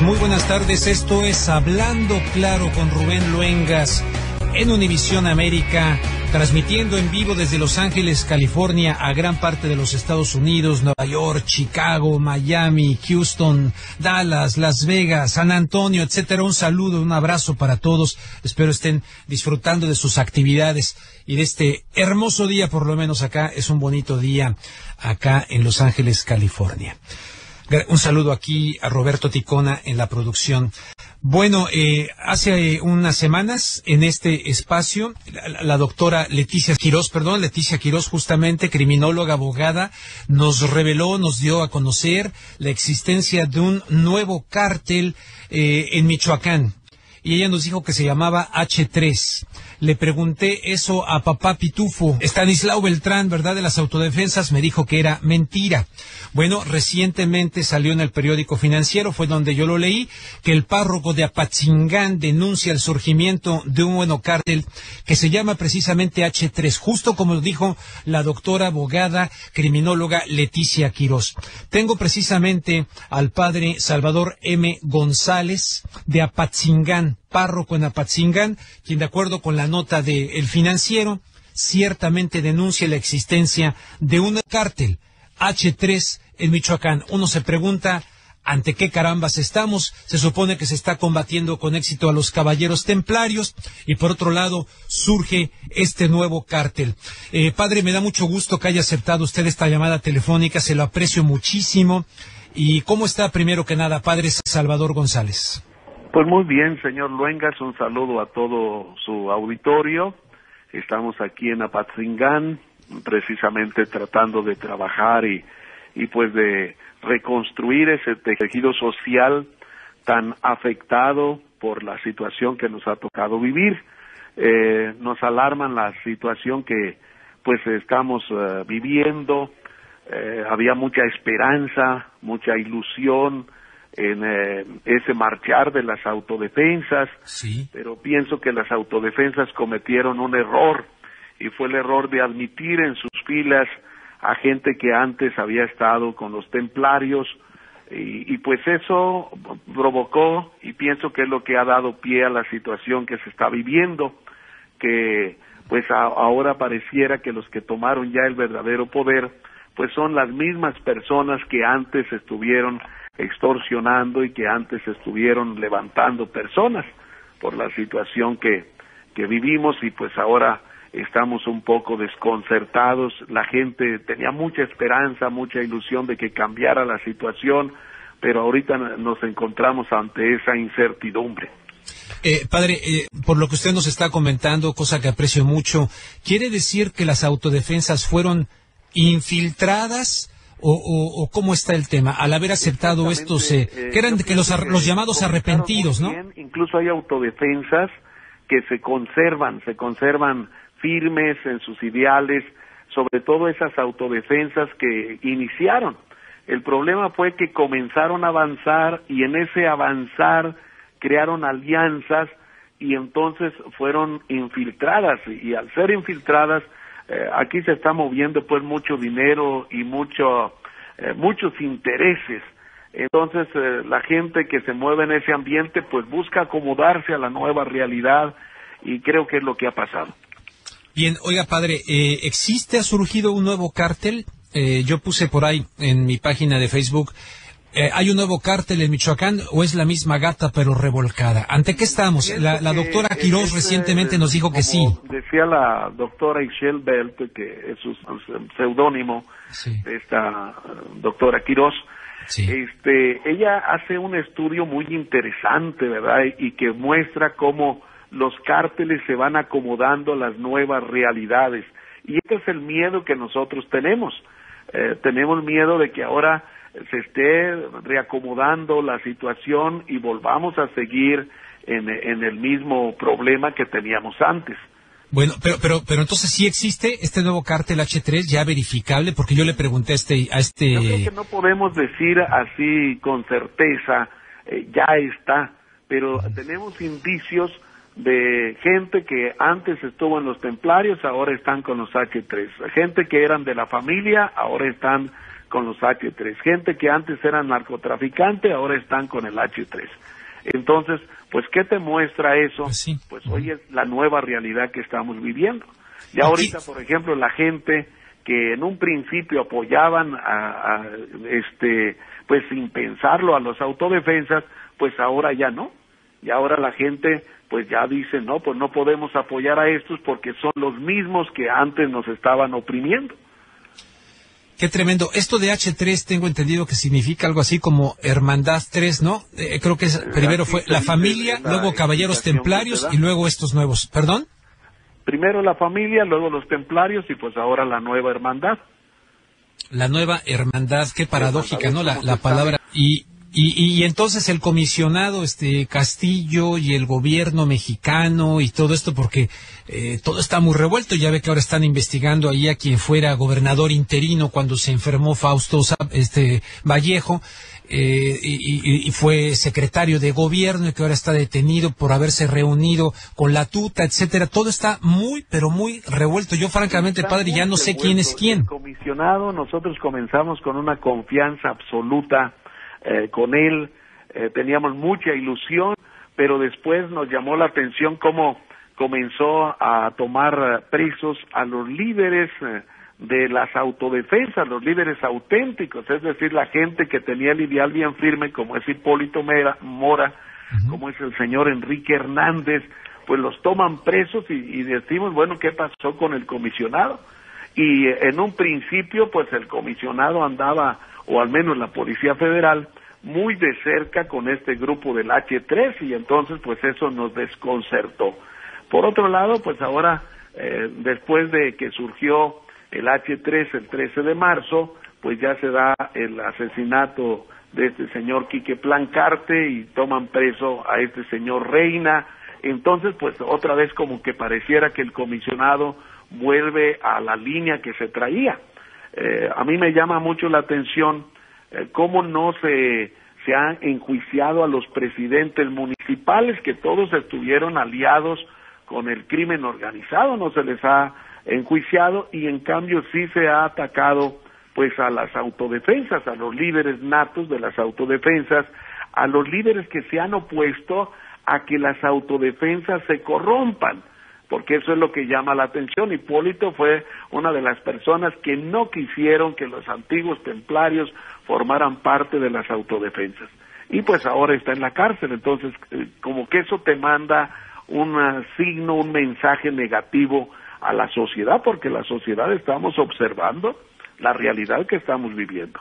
muy buenas tardes. Esto es Hablando Claro con Rubén Luengas en Univisión América, transmitiendo en vivo desde Los Ángeles, California, a gran parte de los Estados Unidos, Nueva York, Chicago, Miami, Houston, Dallas, Las Vegas, San Antonio, etcétera. Un saludo, un abrazo para todos. Espero estén disfrutando de sus actividades y de este hermoso día, por lo menos acá. Es un bonito día acá en Los Ángeles, California. Un saludo aquí a Roberto Ticona en la producción. Bueno, hace unas semanas en este espacio, la doctora Leticia Quirós, justamente criminóloga, abogada, nos reveló, nos dio a conocer la existencia de un nuevo cártel en Michoacán. Y ella nos dijo que se llamaba H3. Le pregunté eso a papá Pitufo, Estanislao Beltrán, ¿verdad?, de las autodefensas. Me dijo que era mentira. Bueno, recientemente salió en el periódico Financiero, fue donde yo lo leí, que el párroco de Apatzingán denuncia el surgimiento de un nuevo cártel que se llama precisamente H3, justo como lo dijo la doctora abogada criminóloga Leticia Quirós. Tengo precisamente al padre Salvador M. González de Apatzingán, párroco en Apatzingán, quien de acuerdo con la nota de El Financiero, ciertamente denuncia la existencia de un cártel, H3, en Michoacán. Uno se pregunta, ¿ante qué carambas estamos? Se supone que se está combatiendo con éxito a los caballeros templarios y por otro lado surge este nuevo cártel. Padre, me da mucho gusto que haya aceptado usted esta llamada telefónica, se lo aprecio muchísimo. ¿Y cómo está, primero que nada, padre Salvador González? Pues muy bien, señor Luengas, un saludo a todo su auditorio. Estamos aquí en Apatzingán, precisamente tratando de trabajar y pues de reconstruir ese tejido social tan afectado por la situación que nos ha tocado vivir. Nos alarman la situación que pues estamos viviendo. Había mucha esperanza, mucha ilusión en ese marchar de las autodefensas, sí, pero pienso que las autodefensas cometieron un error, y fue el error de admitir en sus filas a gente que antes había estado con los templarios, y pues eso provocó, y pienso que es lo que ha dado pie a la situación que se está viviendo, que pues ahora pareciera que los que tomaron ya el verdadero poder pues son las mismas personas que antes estuvieron extorsionando y que antes estuvieron levantando personas por la situación que vivimos, y pues ahora estamos un poco desconcertados. La gente tenía mucha esperanza, mucha ilusión de que cambiara la situación, pero ahorita nos encontramos ante esa incertidumbre. Padre, por lo que usted nos está comentando, cosa que aprecio mucho, ¿quiere decir que las autodefensas fueron infiltradas? ¿O cómo está el tema? Al haber aceptado estos, que eran que los llamados arrepentidos, ¿no? Bien. Incluso hay autodefensas que se conservan firmes en sus ideales, sobre todo esas autodefensas que iniciaron. El problema fue que comenzaron a avanzar, y en ese avanzar crearon alianzas, y entonces fueron infiltradas, y al ser infiltradas, aquí se está moviendo pues mucho dinero y muchos intereses. Entonces la gente que se mueve en ese ambiente pues busca acomodarse a la nueva realidad, y creo que es lo que ha pasado. Bien, oiga, padre, ha surgido un nuevo cártel. Yo puse por ahí en mi página de Facebook, ¿hay un nuevo cártel en Michoacán o es la misma gata pero revolcada? ¿Ante qué estamos? La doctora Quirós recientemente nos dijo que sí. Decía la doctora Ishel Belt, que es su seudónimo, sí, de esta doctora Quirós. Sí. Ella hace un estudio muy interesante, ¿verdad? Y que muestra cómo los cárteles se van acomodando a las nuevas realidades. Y este es el miedo que nosotros tenemos. Tenemos miedo de que ahora se esté reacomodando la situación y volvamos a seguir en el mismo problema que teníamos antes. Bueno, pero entonces sí existe este nuevo cártel H3 ya verificable, porque yo le pregunté a este... Yo creo que no podemos decir así con certeza, ya está, pero tenemos indicios de gente que antes estuvo en los templarios, ahora están con los H3, gente que eran de la familia, ahora están con los H3. Gente que antes era narcotraficante, ahora están con el H3. Entonces, pues, ¿qué te muestra eso? Pues sí. Pues hoy es la nueva realidad que estamos viviendo. Ya ahorita, por ejemplo, la gente que en un principio apoyaban pues sin pensarlo a los autodefensas, pues ahora ya no. Y ahora la gente pues ya dice, no, pues no podemos apoyar a estos porque son los mismos que antes nos estaban oprimiendo. Qué tremendo. Esto de H3 tengo entendido que significa algo así como Hermandad 3, ¿no? Creo que primero fue la familia, luego Caballeros Templarios y luego estos nuevos. ¿Perdón? Primero la familia, luego los templarios y pues ahora la nueva hermandad. La nueva hermandad, qué paradójica, ¿no? La palabra. Y entonces el comisionado Castillo y el gobierno mexicano y todo esto, porque todo está muy revuelto. Ya ve que ahora están investigando ahí a quien fuera gobernador interino cuando se enfermó Fausto Vallejo, y fue secretario de gobierno y que ahora está detenido por haberse reunido con la tuta, etcétera. Todo está muy, pero muy revuelto. Yo francamente, padre, ya no sé quién es quién. El comisionado, nosotros comenzamos con una confianza absoluta con él, teníamos mucha ilusión, pero después nos llamó la atención cómo comenzó a tomar presos a los líderes de las autodefensas, los líderes auténticos, es decir, la gente que tenía el ideal bien firme, como es Hipólito Mora, como es el señor Enrique Hernández, pues los toman presos y decimos, bueno, ¿qué pasó con el comisionado? Y en un principio, pues el comisionado andaba, o al menos la Policía Federal, muy de cerca con este grupo del H3 y entonces pues eso nos desconcertó. Por otro lado, pues ahora, después de que surgió el H3 el 13 de marzo, pues ya se da el asesinato de este señor Quique Plancarte y toman preso a este señor Reina. Entonces, pues otra vez como que pareciera que el comisionado vuelve a la línea que se traía. A mí me llama mucho la atención cómo no se ha enjuiciado a los presidentes municipales, que todos estuvieron aliados con el crimen organizado, no se les ha enjuiciado, y en cambio sí se ha atacado pues a las autodefensas, a los líderes natos de las autodefensas, a los líderes que se han opuesto a que las autodefensas se corrompan, porque eso es lo que llama la atención. Hipólito fue una de las personas que no quisieron que los antiguos templarios formaran parte de las autodefensas. Y pues ahora está en la cárcel, entonces como que eso te manda un signo, un mensaje negativo a la sociedad, porque la sociedad estamos observando la realidad que estamos viviendo.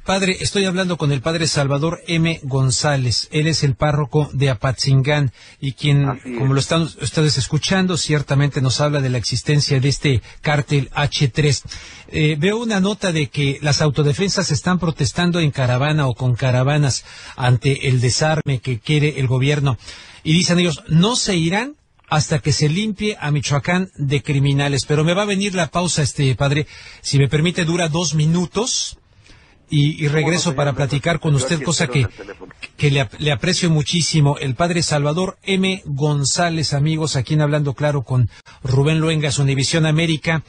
Padre, estoy hablando con el padre Salvador M. González. Él es el párroco de Apatzingán y quien, como lo están ustedes escuchando, ciertamente nos habla de la existencia de este cártel H3. Veo una nota de que las autodefensas están protestando en caravana o con caravanas ante el desarme que quiere el gobierno. Y dicen ellos, no se irán hasta que se limpie a Michoacán de criminales. Pero me va a venir la pausa, padre. Si me permite, dura 2 minutos. Y regreso para platicar con usted, cosa que le aprecio muchísimo. El padre Salvador M. González, amigos, aquí en Hablando Claro con Rubén Luengas, Univisión América.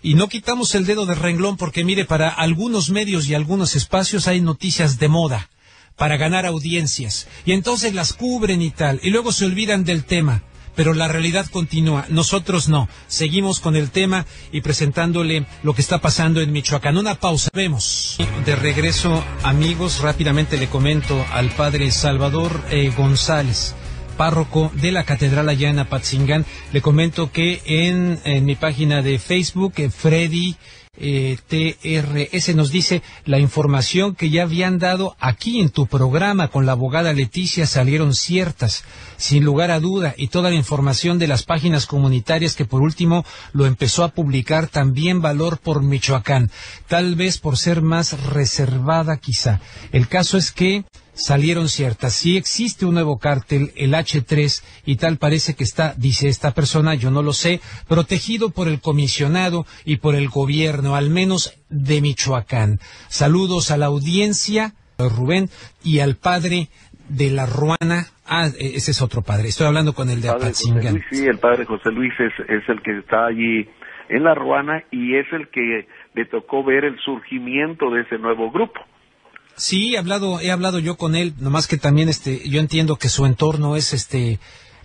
Y no quitamos el dedo del renglón porque, mire, para algunos medios y algunos espacios hay noticias de moda para ganar audiencias. Y entonces las cubren y tal, y luego se olvidan del tema. Pero la realidad continúa. Nosotros no. Seguimos con el tema y presentándole lo que está pasando en Michoacán. Una pausa. Vemos. De regreso, amigos, rápidamente le comento al padre Salvador González, párroco de la Catedral allá en Apatzingán. Le comento que en mi página de Facebook, Freddy TRS nos dice: la información que ya habían dado aquí en tu programa con la abogada Leticia salieron ciertas, sin lugar a duda, y toda la información de las páginas comunitarias que por último lo empezó a publicar también Valor por Michoacán, tal vez por ser más reservada quizá. El caso es que salieron ciertas. Sí existe un nuevo cártel, el H3, y tal parece que está, dice esta persona, yo no lo sé, protegido por el comisionado y por el gobierno, al menos de Michoacán. Saludos a la audiencia, Rubén, y al padre de la Ruana. Ese es otro padre. Estoy hablando con el de Apatzingán. Sí, el padre José Luis es el que está allí en la Ruana y es el que le tocó ver el surgimiento de ese nuevo grupo. Sí, he hablado yo con él, nomás que también yo entiendo que su entorno es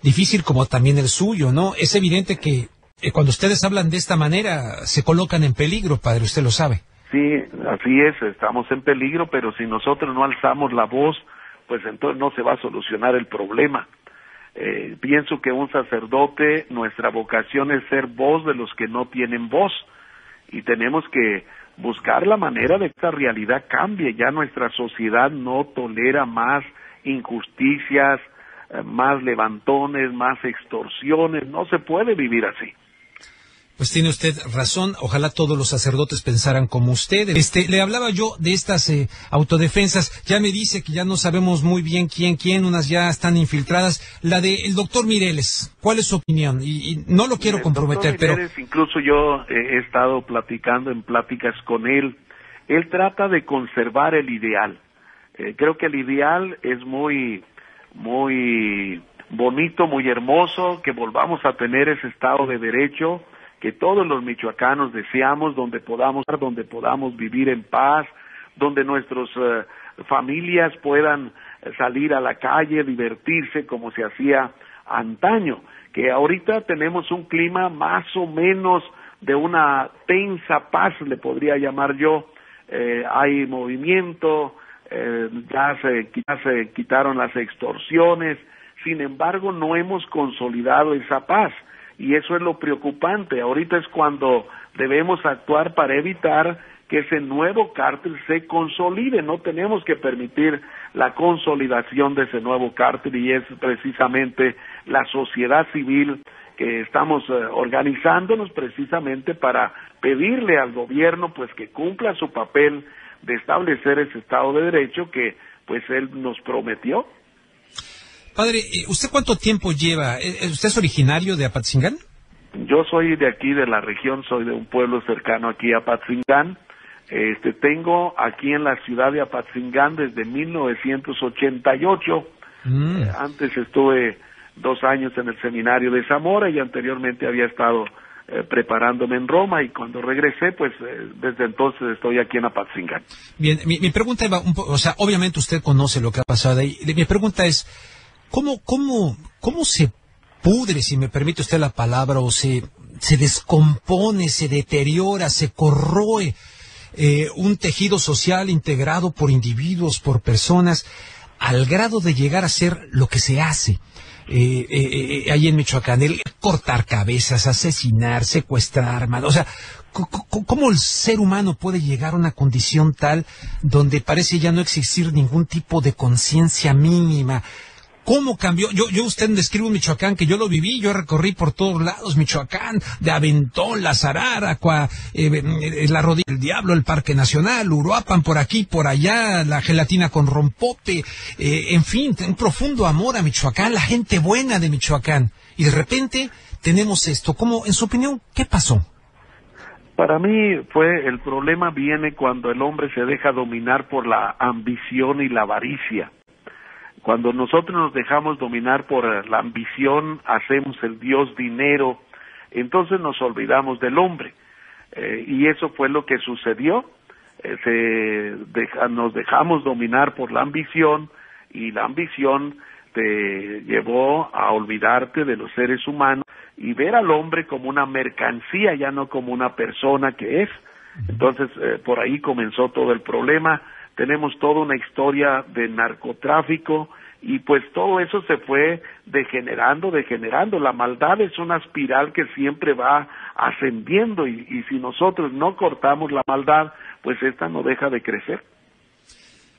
difícil como también el suyo, ¿no? Es evidente que cuando ustedes hablan de esta manera se colocan en peligro, padre, usted lo sabe. Sí, así es, estamos en peligro, pero si nosotros no alzamos la voz, pues entonces no se va a solucionar el problema. Pienso que un sacerdote, nuestra vocación es ser voz de los que no tienen voz, y tenemos que buscar la manera de que esta realidad cambie. Ya nuestra sociedad no tolera más injusticias, más levantones, más extorsiones, no se puede vivir así. Pues tiene usted razón, ojalá todos los sacerdotes pensaran como usted. Le hablaba yo de estas autodefensas, ya me dice que ya no sabemos muy bien quién, unas ya están infiltradas. La del doctor Mireles, ¿cuál es su opinión? Y no lo quiero comprometer, pero... Mireles, incluso yo he estado platicando en pláticas con él. Él trata de conservar el ideal. Creo que el ideal es muy bonito, muy hermoso, que volvamos a tener ese Estado de Derecho que todos los michoacanos deseamos, donde podamos vivir en paz, donde nuestras familias puedan salir a la calle, divertirse como se hacía antaño, que ahorita tenemos un clima más o menos de una tensa paz, le podría llamar yo. Hay movimiento, ya se quitaron las extorsiones, sin embargo no hemos consolidado esa paz. Y eso es lo preocupante. Ahorita es cuando debemos actuar para evitar que ese nuevo cártel se consolide. No tenemos que permitir la consolidación de ese nuevo cártel, y es precisamente la sociedad civil que estamos organizándonos precisamente para pedirle al gobierno pues que cumpla su papel de establecer ese Estado de Derecho que pues él nos prometió. Padre, ¿usted cuánto tiempo lleva? ¿Usted es originario de Apatzingán? Yo soy de aquí, de la región, soy de un pueblo cercano aquí a Apatzingán. Tengo aquí en la ciudad de Apatzingán desde 1988. Antes estuve 2 años en el seminario de Zamora y anteriormente había estado preparándome en Roma, y cuando regresé, pues desde entonces estoy aquí en Apatzingán. Bien, mi pregunta iba un poco, o sea, obviamente usted conoce lo que ha pasado ahí. Mi pregunta es, ¿Cómo se pudre, si me permite usted la palabra, o se descompone, se deteriora, se corroe un tejido social integrado por individuos, por personas, al grado de llegar a ser lo que se hace ahí en Michoacán? El cortar cabezas, asesinar, secuestrar, o sea, ¿cómo el ser humano puede llegar a una condición tal donde parece ya no existir ningún tipo de conciencia mínima? ¿Cómo cambió? Usted me describe un Michoacán que yo lo viví, yo recorrí por todos lados Michoacán, de Aventón, La Zararacua, la Rodilla del Diablo, el Parque Nacional, Uruapan, por aquí, por allá, la gelatina con rompope, en fin, un profundo amor a Michoacán, la gente buena de Michoacán. Y de repente tenemos esto. ¿Cómo, en su opinión, qué pasó? Para mí el problema viene cuando el hombre se deja dominar por la ambición y la avaricia. Cuando nosotros nos dejamos dominar por la ambición, hacemos el Dios dinero, entonces nos olvidamos del hombre. Y eso fue lo que sucedió. Nos dejamos dominar por la ambición, y la ambición te llevó a olvidarte de los seres humanos y ver al hombre como una mercancía, ya no como una persona que es. Entonces, por ahí comenzó todo el problema. Tenemos toda una historia de narcotráfico, y pues todo eso se fue degenerando. La maldad es una espiral que siempre va ascendiendo, y si nosotros no cortamos la maldad, pues esta no deja de crecer.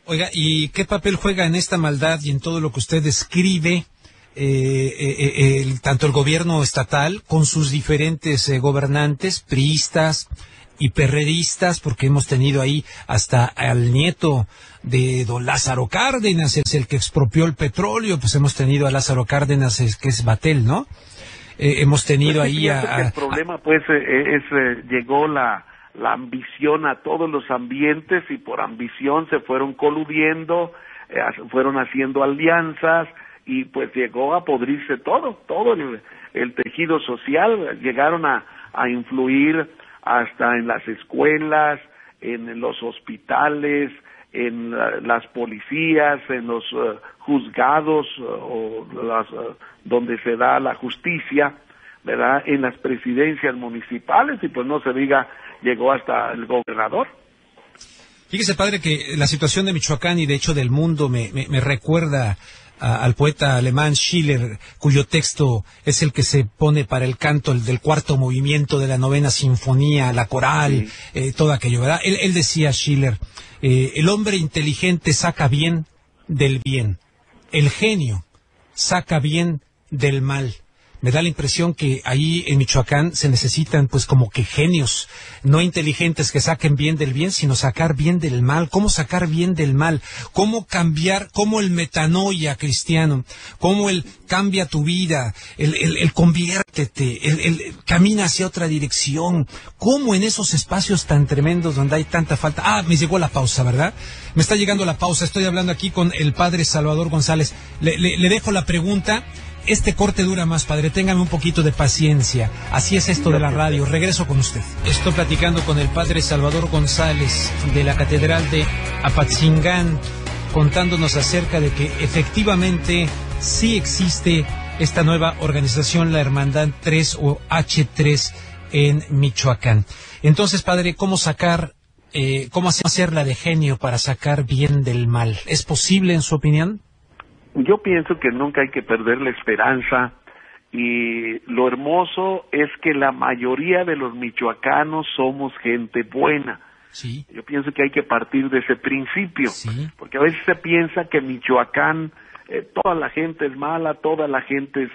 Oiga, ¿y qué papel juega en esta maldad y en todo lo que usted describe tanto el gobierno estatal con sus diferentes gobernantes, priistas y perredistas, porque hemos tenido ahí hasta al nieto de don Lázaro Cárdenas, es el que expropió el petróleo? Pues hemos tenido a Lázaro Cárdenas, que es Batel, ¿no? Hemos tenido pues ahí el problema llegó la ambición a todos los ambientes, y por ambición se fueron coludiendo, fueron haciendo alianzas, y pues llegó a podrirse todo el tejido social. Llegaron a influir hasta en las escuelas, en los hospitales, en las policías, en los juzgados donde se da la justicia, ¿verdad? En las presidencias municipales, y pues no se diga, llegó hasta el gobernador. Fíjese, padre, que la situación de Michoacán y de hecho del mundo me recuerda al poeta alemán Schiller, cuyo texto es el que se pone para el canto del cuarto movimiento de la novena sinfonía, la coral, todo aquello, ¿verdad? Él decía, Schiller, el hombre inteligente saca bien del bien, el genio saca bien del mal. Me da la impresión que ahí en Michoacán se necesitan pues como que genios, no inteligentes que saquen bien del bien, sino sacar bien del mal. ¿Cómo sacar bien del mal? ¿Cómo cambiar, cómo el metanoia cristiano, cómo el cambia tu vida, el conviértete, el camina hacia otra dirección? ¿Cómo en esos espacios tan tremendos donde hay tanta falta? Me llegó la pausa, ¿verdad? Me está llegando la pausa, estoy hablando aquí con el padre Salvador González. Le dejo la pregunta. Este corte dura más, padre, téngame un poquito de paciencia. Así es esto de la radio. Regreso con usted. Estoy platicando con el padre Salvador González de la Catedral de Apatzingán, contándonos acerca de que efectivamente sí existe esta nueva organización, la Hermandad 3 o H3 en Michoacán. Entonces, padre, ¿cómo hacerla de genio para sacar bien del mal? ¿Es posible, en su opinión? Yo pienso que nunca hay que perder la esperanza, y lo hermoso es que la mayoría de los michoacanos somos gente buena. Sí. Yo pienso que hay que partir de ese principio, sí, porque a veces se piensa que Michoacán, toda la gente es mala, toda la gente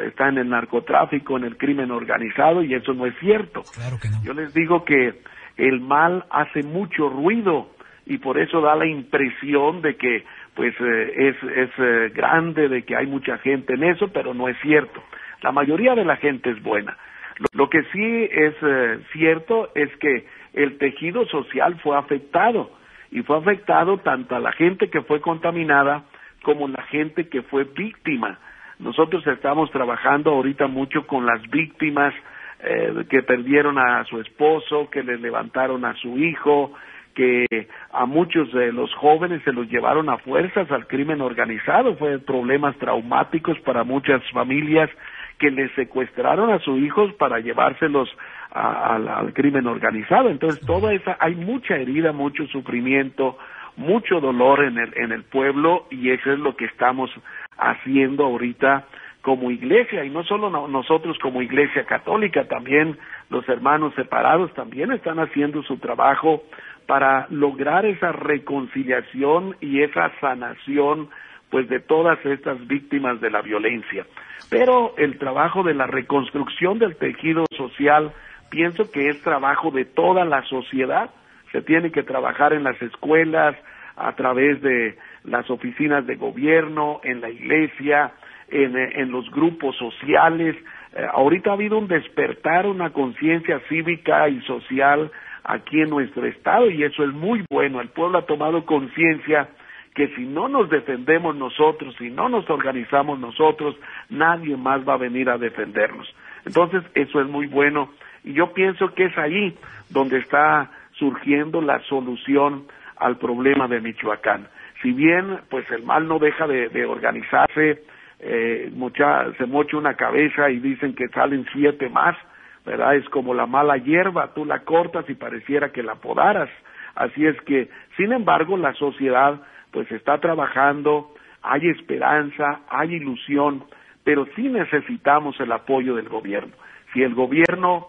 está en el narcotráfico, en el crimen organizado, y eso no es cierto. Claro que no. Yo les digo que el mal hace mucho ruido, y por eso da la impresión de que pues es grande, de que hay mucha gente en eso, pero no es cierto. La mayoría de la gente es buena. Lo que sí es cierto es que el tejido social fue afectado, y fue afectado tanto a la gente que fue contaminada como la gente que fue víctima. Nosotros estamos trabajando ahorita mucho con las víctimas que perdieron a su esposo, que les levantaron a su hijo, que a muchos de los jóvenes se los llevaron a fuerzas al crimen organizado. Fue problemas traumáticos para muchas familias, que les secuestraron a sus hijos para llevárselos al crimen organizado. Entonces, hay mucha herida, mucho sufrimiento, mucho dolor en el pueblo, y eso es lo que estamos haciendo ahorita como iglesia, y no solo nosotros como iglesia católica, también los hermanos separados también están haciendo su trabajo para lograr esa reconciliación y esa sanación pues de todas estas víctimas de la violencia. Pero el trabajo de la reconstrucción del tejido social, pienso que es trabajo de toda la sociedad. Se tiene que trabajar en las escuelas, a través de las oficinas de gobierno, en la iglesia, en los grupos sociales. Ahorita ha habido un despertar, una conciencia cívica y social aquí en nuestro estado, y eso es muy bueno. El pueblo ha tomado conciencia que si no nos defendemos nosotros, si no nos organizamos nosotros, nadie más va a venir a defendernos. Entonces, eso es muy bueno, y yo pienso que es ahí donde está surgiendo la solución al problema de Michoacán. Si bien, pues el mal no deja de organizarse, se mocha una cabeza y dicen que salen 7 más, ¿verdad? Es como la mala hierba, tú la cortas y pareciera que la podaras. Así es que, sin embargo, la sociedad pues está trabajando, hay esperanza, hay ilusión, pero sí necesitamos el apoyo del gobierno. Si el gobierno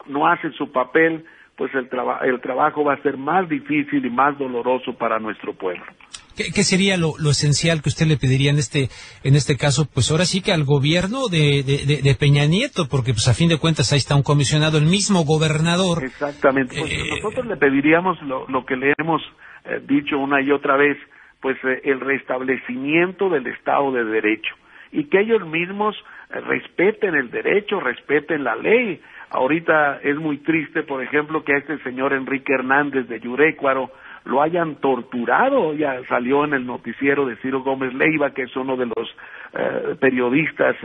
no hace su papel, pues el trabajo va a ser más difícil y más doloroso para nuestro pueblo. ¿Qué sería lo esencial que usted le pediría en este caso? Pues ahora sí que al gobierno de Peña Nieto, porque pues a fin de cuentas ahí está un comisionado, el mismo gobernador. Exactamente. Pues nosotros le pediríamos lo que le hemos dicho una y otra vez, pues el restablecimiento del Estado de Derecho, y que ellos mismos respeten el derecho, respeten la ley. Ahorita es muy triste, por ejemplo, que a este señor Enrique Hernández de Yurécuaro lo hayan torturado. Ya salió en el noticiero de Ciro Gómez Leiva, que es uno de los periodistas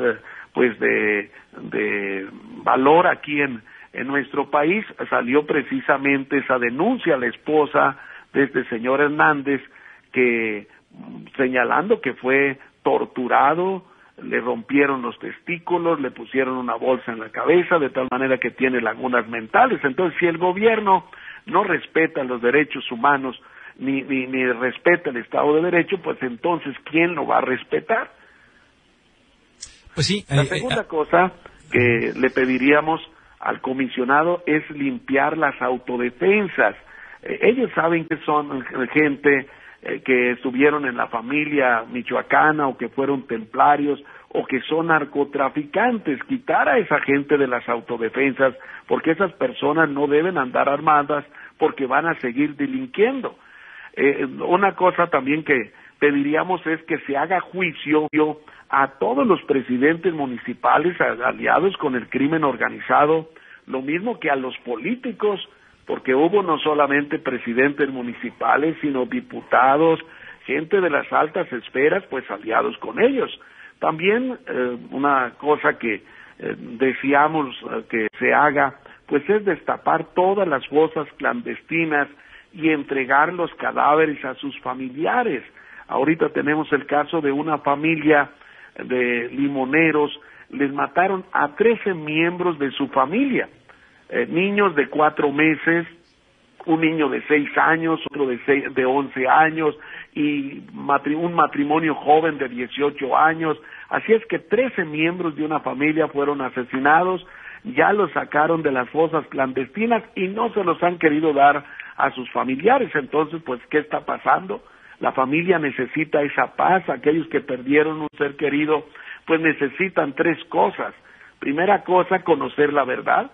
pues de valor aquí en En nuestro país salió precisamente esa denuncia a la esposa de este señor Hernández, que señalando que fue torturado, le rompieron los testículos, le pusieron una bolsa en la cabeza, de tal manera que tiene lagunas mentales. Entonces, si el gobierno no respeta los derechos humanos, ni respeta el Estado de Derecho, pues entonces, ¿quién lo va a respetar? Pues sí. La segunda cosa que le pediríamos al comisionado es limpiar las autodefensas. Ellos saben que son gente que estuvieron en la familia michoacana o que fueron templarios o que son narcotraficantes. Quitar a esa gente de las autodefensas, porque esas personas no deben andar armadas porque van a seguir delinquiendo. Una cosa también que pediríamos es que se haga juicio a todos los presidentes municipales aliados con el crimen organizado, lo mismo que a los políticos, porque hubo no solamente presidentes municipales, sino diputados, gente de las altas esferas, pues aliados con ellos. También una cosa que deseamos que se haga, pues es destapar todas las fosas clandestinas y entregar los cadáveres a sus familiares. Ahorita tenemos el caso de una familia de limoneros, les mataron a 13 miembros de su familia, niños de 4 meses, un niño de 6 años, otro de 11 años, y un matrimonio joven de 18 años. Así es que 13 miembros de una familia fueron asesinados, ya los sacaron de las fosas clandestinas y no se los han querido dar a sus familiares. Entonces, pues, ¿qué está pasando? La familia necesita esa paz. Aquellos que perdieron un ser querido, pues necesitan 3 cosas. Primera cosa, conocer la verdad.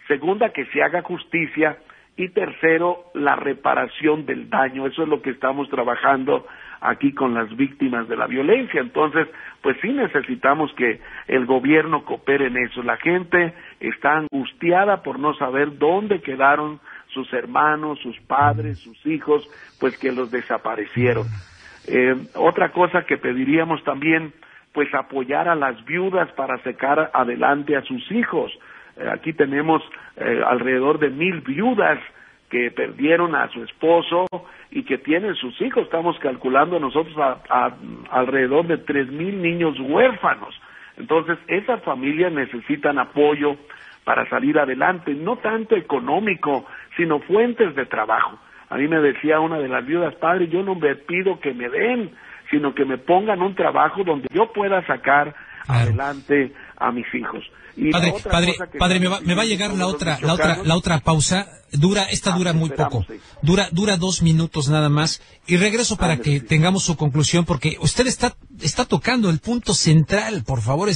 Segunda, que se haga justicia. Y tercero, la reparación del daño. Eso es lo que estamos trabajando aquí con las víctimas de la violencia. Entonces, pues sí necesitamos que el gobierno coopere en eso. La gente está angustiada por no saber dónde quedaron sus hermanos, sus padres, sus hijos, pues que los desaparecieron. Otra cosa que pediríamos también, pues apoyar a las viudas para sacar adelante a sus hijos. Aquí tenemos alrededor de 1,000 viudas que perdieron a su esposo y que tienen sus hijos. Estamos calculando nosotros a alrededor de 3,000 niños huérfanos. Entonces, esas familias necesitan apoyo para salir adelante, no tanto económico, sino fuentes de trabajo. A mí me decía una de las viudas: padre, yo no me pido que me den, sino que me pongan un trabajo donde yo pueda sacar adelante a mis hijos. Y Padre, me va a llegar la otra pausa. Dura muy poco. Dura 2 minutos nada más. Y regreso para que tengamos su conclusión, porque usted está tocando el punto central, por favor.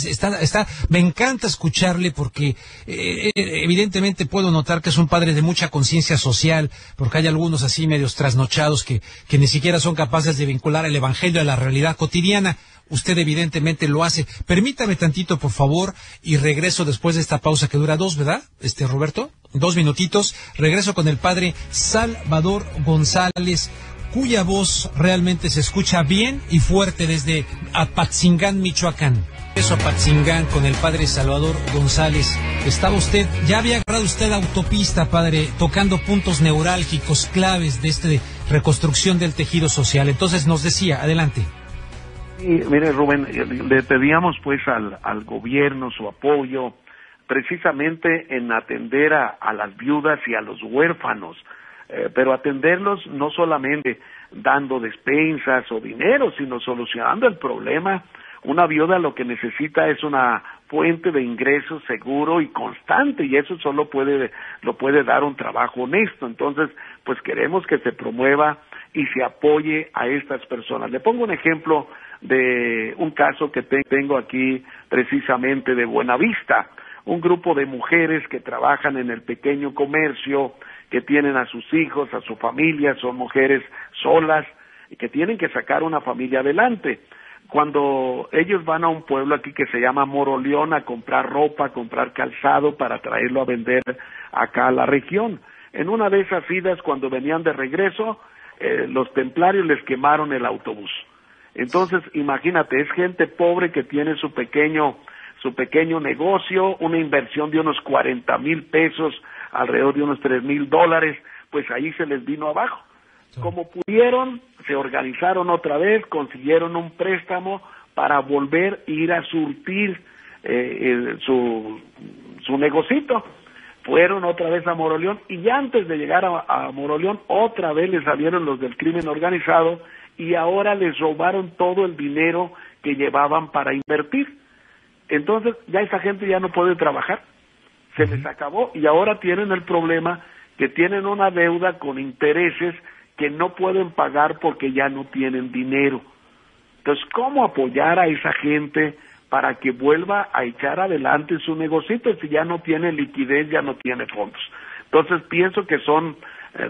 Me encanta escucharle, porque evidentemente puedo notar que es un padre de mucha conciencia social, porque hay algunos así medios trasnochados que ni siquiera son capaces de vincular el evangelio a la realidad cotidiana. Usted evidentemente lo hace. Permítame tantito, por favor, y regreso después de esta pausa que dura 2, ¿verdad, Roberto? 2 minutitos. Regreso con el padre Salvador González, cuya voz realmente se escucha bien y fuerte desde Apatzingán, Michoacán. Eso, Apatzingán, con el padre Salvador González. Ya había agarrado usted autopista, padre, tocando puntos neurálgicos, claves de reconstrucción del tejido social. Entonces nos decía, adelante. Sí, mire, Rubén, le pedíamos pues al gobierno su apoyo precisamente en atender a las viudas y a los huérfanos, pero atenderlos no solamente dando despensas o dinero, sino solucionando el problema. Una viuda lo que necesita es una fuente de ingresos seguro y constante, y eso solo lo puede dar un trabajo honesto. Entonces, pues queremos que se promueva y se apoye a estas personas. Le pongo un ejemplo de un caso que tengo aquí precisamente de Buenavista. Un grupo de mujeres que trabajan en el pequeño comercio, que tienen a sus hijos, a su familia, son mujeres solas y que tienen que sacar una familia adelante. Cuando ellos van a un pueblo aquí que se llama Moroleón a comprar ropa, a comprar calzado para traerlo a vender acá a la región, en una de esas idas, cuando venían de regreso, los templarios les quemaron el autobús. Entonces, imagínate, es gente pobre que tiene su su pequeño negocio, una inversión de unos 40,000 pesos, alrededor de unos $3,000, pues ahí se les vino abajo. Como pudieron, se organizaron otra vez, consiguieron un préstamo para volver a ir a surtir su negocito. Fueron otra vez a Moroleón y ya antes de llegar a Moroleón otra vez les salieron los del crimen organizado y ahora les robaron todo el dinero que llevaban para invertir. Entonces ya esa gente ya no puede trabajar, se les acabó y ahora tienen el problema que tienen una deuda con intereses que no pueden pagar porque ya no tienen dinero. Entonces, ¿cómo apoyar a esa gente para que vuelva a echar adelante su negocito si ya no tiene liquidez, ya no tiene fondos? Entonces, pienso que son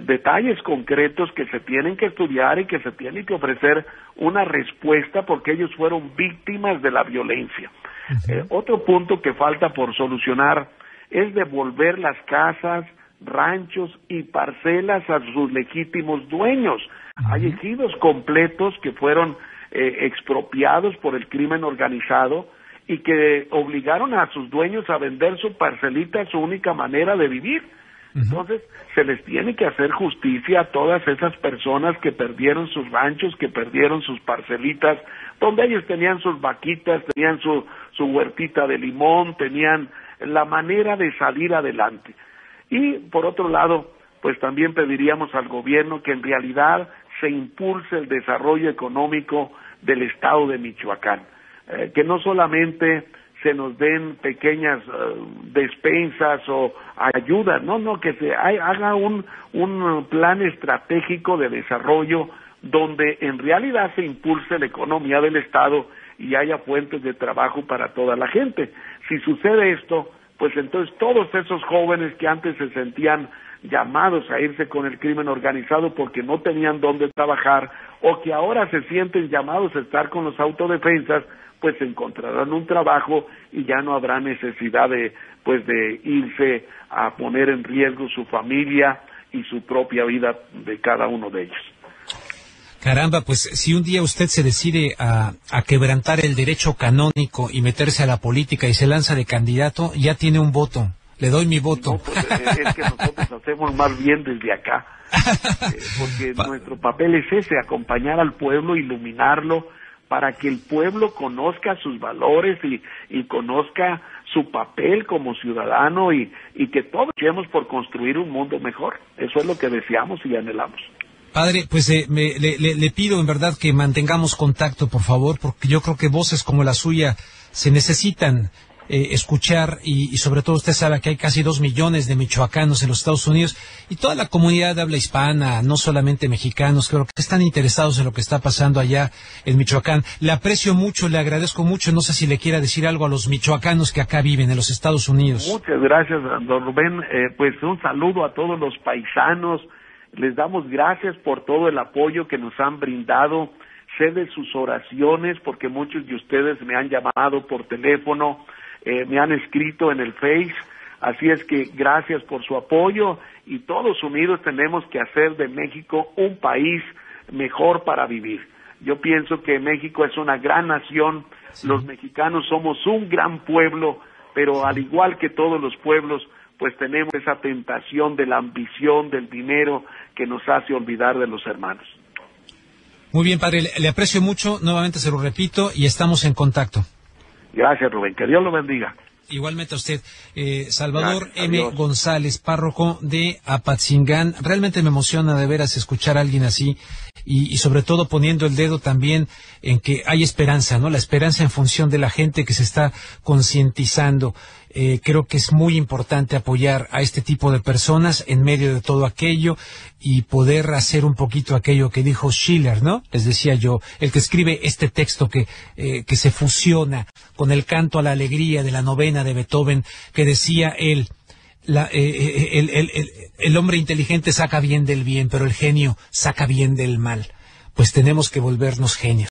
detalles concretos que se tienen que estudiar y que se tiene que ofrecer una respuesta porque ellos fueron víctimas de la violencia. Otro punto que falta por solucionar es devolver las casas, ranchos y parcelas a sus legítimos dueños. Hay ejidos completos que fueron expropiados por el crimen organizado y que obligaron a sus dueños a vender su parcelita, su única manera de vivir. Entonces, se les tiene que hacer justicia a todas esas personas que perdieron sus ranchos, que perdieron sus parcelitas, donde ellos tenían sus vaquitas, tenían su huertita de limón, tenían la manera de salir adelante. Y, por otro lado, pues también pediríamos al gobierno que en realidad se impulse el desarrollo económico del estado de Michoacán, que no solamente se nos den pequeñas despensas o ayudas, no, que se haga un plan estratégico de desarrollo donde en realidad se impulse la economía del estado y haya fuentes de trabajo para toda la gente. Si sucede esto, pues entonces todos esos jóvenes que antes se sentían llamados a irse con el crimen organizado porque no tenían dónde trabajar o que ahora se sienten llamados a estar con los autodefensas, pues encontrarán un trabajo y ya no habrá necesidad de irse a poner en riesgo su familia y su propia vida de cada uno de ellos. Caramba, pues si un día usted se decide a quebrantar el derecho canónico y meterse a la política y se lanza de candidato, ya tiene un voto. Le doy mi voto. No, pues es que nosotros hacemos más bien desde acá, porque nuestro papel es ese, acompañar al pueblo, iluminarlo, para que el pueblo conozca sus valores y conozca su papel como ciudadano y que todos luchemos por construir un mundo mejor. Eso es lo que deseamos y anhelamos. Padre, pues le pido en verdad que mantengamos contacto, por favor, porque yo creo que voces como la suya se necesitan escuchar y sobre todo usted sabe que hay casi 2 millones de michoacanos en los Estados Unidos y toda la comunidad de habla hispana, no solamente mexicanos, creo que están interesados en lo que está pasando allá en Michoacán. Le aprecio mucho, le agradezco mucho, no sé si le quiera decir algo a los michoacanos que acá viven en los Estados Unidos. Muchas gracias, don Rubén, pues un saludo a todos los paisanos, les damos gracias por todo el apoyo que nos han brindado, sé de sus oraciones porque muchos de ustedes me han llamado por teléfono, me han escrito en el Face, así es que gracias por su apoyo y todos unidos tenemos que hacer de México un país mejor para vivir. Yo pienso que México es una gran nación, sí. Los mexicanos somos un gran pueblo, pero al igual que todos los pueblos, pues tenemos esa tentación de la ambición, del dinero, que nos hace olvidar de los hermanos. Muy bien, padre, le aprecio mucho, nuevamente se lo repito, y estamos en contacto. Gracias, Rubén. Que Dios lo bendiga. Igualmente a usted. Salvador Gracias, M. González, párroco de Apatzingán. Realmente me emociona de veras escuchar a alguien así y sobre todo poniendo el dedo también en que hay esperanza, ¿no? La esperanza en función de la gente que se está concientizando. Creo que es muy importante apoyar a este tipo de personas en medio de todo aquello y poder hacer un poquito aquello que dijo Schiller, ¿no? Les decía yo, el que escribe este texto que se fusiona con el canto a la alegría de la novena de Beethoven, que decía él, el hombre inteligente saca bien del bien, pero el genio saca bien del mal. Pues tenemos que volvernos genios.